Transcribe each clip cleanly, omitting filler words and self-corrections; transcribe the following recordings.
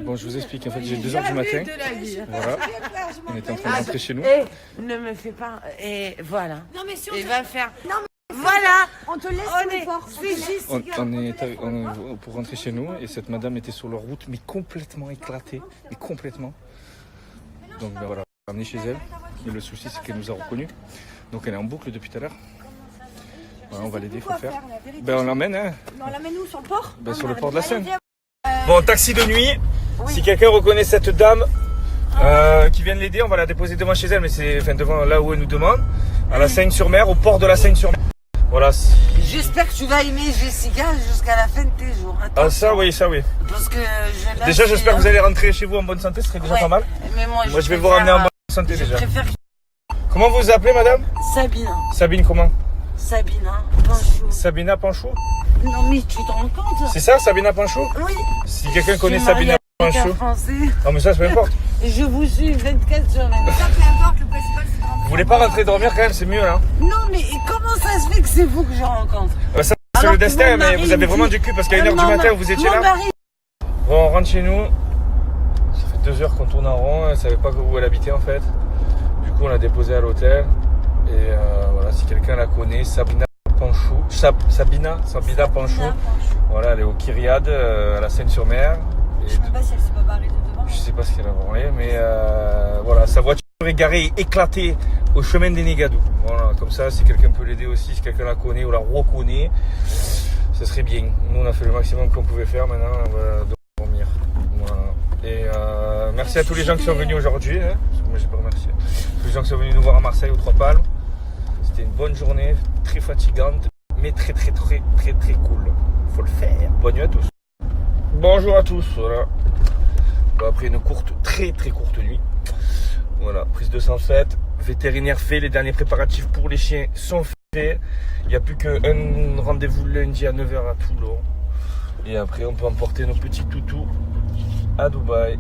Bon, je vous explique, en fait, j'ai 2h du matin. Voilà. On était en train de rentrer chez nous. Ne me fais pas. Et voilà. Non, mais si Et va faire. Non, mais voilà. on te laisse le fort. On est pour rentrer chez nous et cette madame était sur leur route, mais complètement éclatée. Mais complètement. Donc, ben voilà, on l'a ramenée chez elle. Mais le souci, c'est qu'elle nous a reconnus. Donc, elle est en boucle depuis tout à l'heure. Voilà, on va l'aider, il faut le faire. Ben, on l'emmène, hein. On l'emmène où, sur le port? Ben, sur le port de la Seine. Bon, taxi de nuit. Oui. Si quelqu'un reconnaît cette dame qui vient de l'aider, on va la déposer devant chez elle, mais c'est devant là où elle nous demande, à la Seine-sur-Mer, au port de la Seine-sur-Mer. Voilà. J'espère que tu vas aimer Jessica jusqu'à la fin de tes jours. Attention. Ah ça oui, ça oui. Parce que déjà j'espère que vous allez rentrer chez vous en bonne santé, ce serait déjà pas mal. Mais moi je vais vous ramener en bonne santé déjà. Préfère... Comment vous vous appelez madame? Sabine. Sabine comment? Sabina Panchou. Sabina Panchou? Non mais tu te rends compte? C'est ça, Sabina Panchou? Oui. Si quelqu'un connaît Sabina Panchou. Non mais ça, peu importe. Je vous suis 24 sur 24. Ça, peu importe, le principal c'est de rentrer. Vous voulez pas rentrer dormir quand même, c'est mieux là. Non mais comment ça se fait que c'est vous que je rencontre? Ça c'est le destin, mais vous avez vraiment du cul parce qu'à 1h du matin vous étiez là. Bon, on rentre chez nous. Ça fait 2 heures qu'on tourne en rond, elle savait pas où elle habitait en fait. Du coup on l'a déposée à l'hôtel. Et voilà, si quelqu'un la connaît, Sabina Panchou. Sabina Panchou. Voilà, elle est au Kyriade, à la Seine-sur-Mer. Je sais pas si elle s'est pas barrée de devant. Je sais pas ce qu'elle a branlé, mais voilà, sa voiture est garée et éclatée au chemin des Négadous. Voilà, comme ça, si quelqu'un peut l'aider aussi, si quelqu'un la connaît ou la reconnaît, ce serait bien. Nous, on a fait le maximum qu'on pouvait faire, maintenant, on va dormir. Voilà. Et merci à tous les gens qui sont venus aujourd'hui. Hein, parce que moi, j'ai pas remercié. Tous les gens qui sont venus nous voir à Marseille, aux Trois Palmes. C'était une bonne journée, très fatigante, mais très cool. Faut le faire. Bonne nuit à tous. Bonjour à tous, voilà. Bon, après une très courte nuit. Voilà, prise de sang faite, vétérinaire fait, les derniers préparatifs pour les chiens sont faits. Il n'y a plus qu'un rendez-vous lundi à 9h à Toulon. Et après on peut emporter nos petits toutous à Dubaï.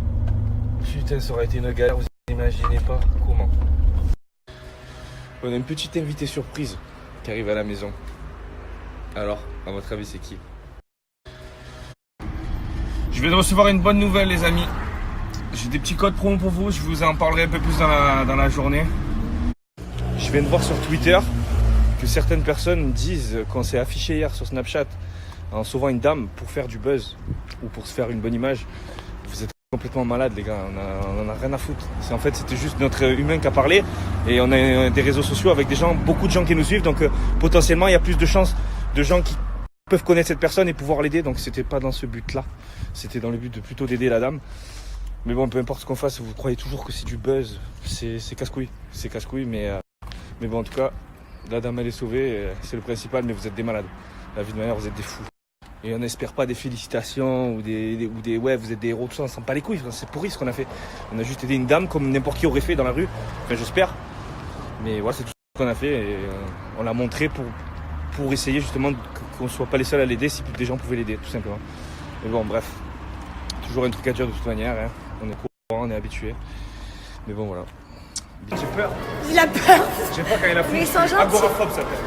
Putain, ça aurait été une galère, vous n'imaginez pas comment. On a une petite invitée surprise qui arrive à la maison. Alors, à votre avis, c'est qui? Je viens de recevoir une bonne nouvelle, les amis. J'ai des petits codes promo pour vous, je vous en parlerai un peu plus dans la journée. Je viens de voir sur Twitter que certaines personnes disent qu'on s'est affiché hier sur Snapchat en sauvant une dame pour faire du buzz ou pour se faire une bonne image. Vous êtes complètement malades, les gars, on en a rien à foutre. En fait, c'était juste notre humain qui a parlé et on a des réseaux sociaux avec beaucoup de gens qui nous suivent, donc potentiellement il y a plus de chances de gens qui peuvent connaître cette personne et pouvoir l'aider, donc c'était pas dans ce but-là. C'était dans le but de plutôt d'aider la dame. Mais bon, peu importe ce qu'on fasse, vous croyez toujours que c'est du buzz. C'est casse-couille. C'est casse-couille, mais bon, en tout cas, la dame elle est sauvée, c'est le principal, mais vous êtes des malades. La vie de manière, vous êtes des fous. Et on n'espère pas des félicitations ou des ouais, vous êtes des héros, tout ça, on s'en bat les couilles, c'est pourri ce qu'on a fait. On a juste aidé une dame comme n'importe qui aurait fait dans la rue. Enfin, j'espère. Mais voilà, c'est tout ce qu'on a fait et on l'a montré pour essayer justement qu'on ne soit pas les seuls à l'aider, si des gens pouvaient l'aider, tout simplement. Mais bon, bref. Toujours un truc à dire de toute manière, hein. On est courant, on est habitué. Mais bon, voilà. J'ai peur. Il a peur. Je sais pas quand il a fait. Mais ils sont gentils. Agoraphobe, ça s'appelle.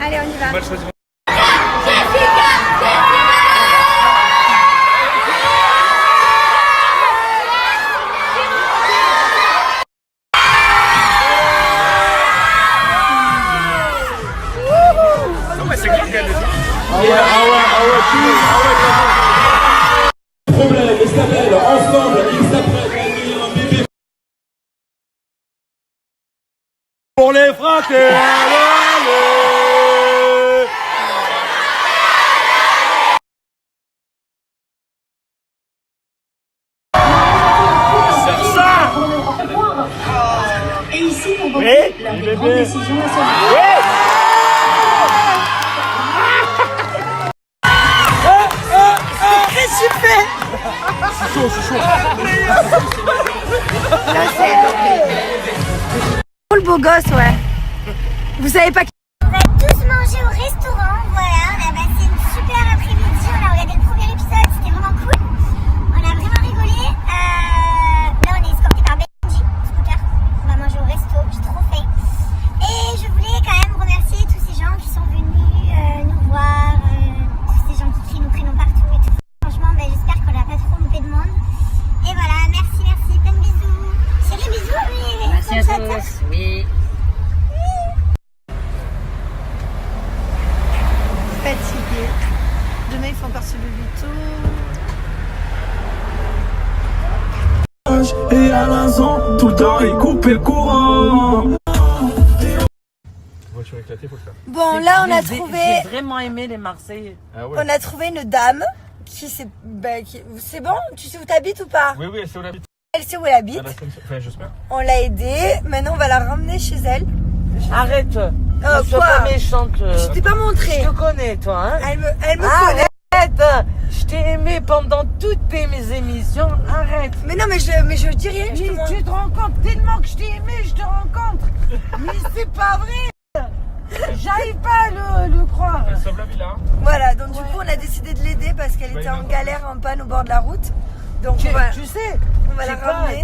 Allez, on y va. Mal choisi. Non, mais c'est clair qu'elle le dit. Ah ouais. Problème, il s'appelle ensemble, il s'apprête à gagner un bébé. Pour les frater, Et ici, pour voter la plus grande décision nationale. Je suis chaud. Le beau gosse, ouais. Vous savez pas qui... On va tous manger au restaurant, voilà, on a passé une super après-midi, on a regardé le premier épisode, c'était vraiment cool. On a vraiment rigolé. Là on est escorté par Benji, scooter. On va manger au resto, j'ai trop faim. Et je voulais quand même remercier tous ces gens qui sont venus petit bébito. Et à l'instant, tout le temps, il coupe le courant. Voiture éclatée, faut le faire. Bon, là, on a trouvé... J'ai vraiment aimé les Marseillais. Ah ouais. On a trouvé une dame qui c'est bon, tu sais où t'habites ou pas? Oui, oui, elle sait où elle habite. Elle sait où elle habite. Enfin, j'espère. On l'a aidée, maintenant on va la ramener chez elle. Arrête. Ne sois Quoi? pas méchante. Je t'ai pas montré. Je te connais, toi. Hein? Elle me connaît. Arrête. Je t'ai aimé pendant toutes mes émissions. Arrête. Mais non, mais je dis rien. Mais tu te rends compte tellement que je t'ai aimé, je te rencontre. Mais c'est pas vrai. J'arrive pas à le croire. Elle sauve la vie là. Voilà, donc du coup on a décidé de l'aider parce qu'elle était en galère, en panne au bord de la route. Donc Tu on sais, va la ramener.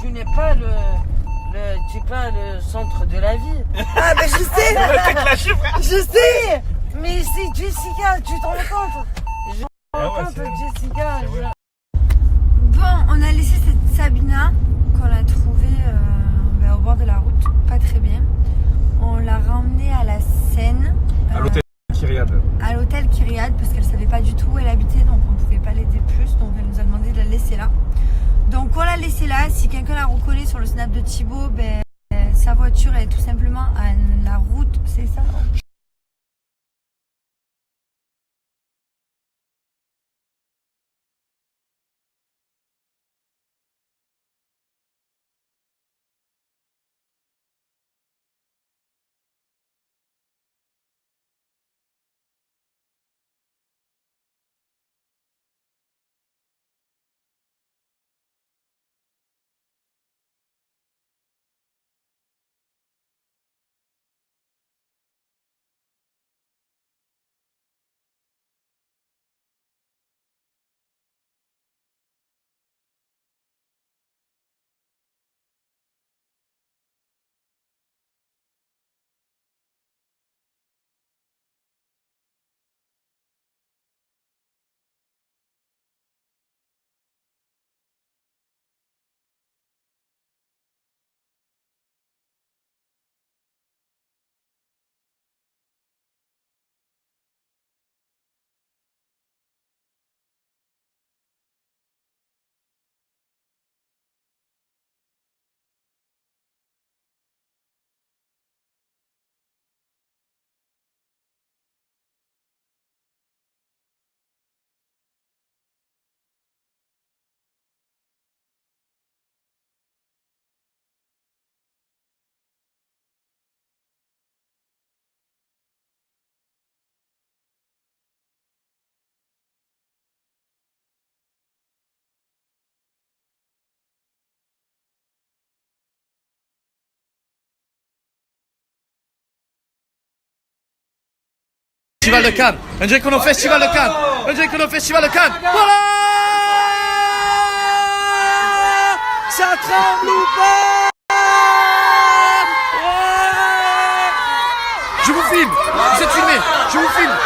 Tu n'es pas tu n'es pas le centre de la vie. Ah ben je sais. Je sais. Mais c'est Jessica, tu te rends compte? Je me rends compte, Jessica. Bon, on a laissé cette Sabina qu'on a trouvée au bord de la route, pas très bien. On l'a ramenée à la Seine. À l'hôtel Kyriade. À l'hôtel Kyriade parce qu'elle savait pas du tout où elle habitait, donc on pouvait pas l'aider plus, donc elle nous a demandé de la laisser là. Donc on l'a laissée là. Si quelqu'un la reconnaît sur le snap de Thibaut, sa voiture est tout simplement à la route, c'est ça? Festival de Cannes. On dirait qu'on est au Festival de Cannes. On dirait qu'on est au Festival de Cannes. Voilà. Ça tremble ou pas? Je vous filme. Vous êtes filmés. Je vous filme.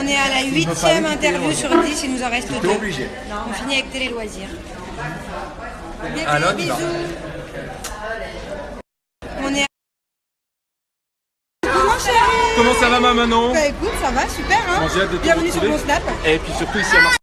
On est à la 8e interview sur 10, il nous en reste 2. On finit avec Télé Loisirs. Alors, Bisous. On est Comment chérie? Comment ça va, ma Manon? Bah écoute, ça va, super hein. J'ai hâte de te Bienvenue sur retrouver. mon snap. Et puis surtout ici à Marseille.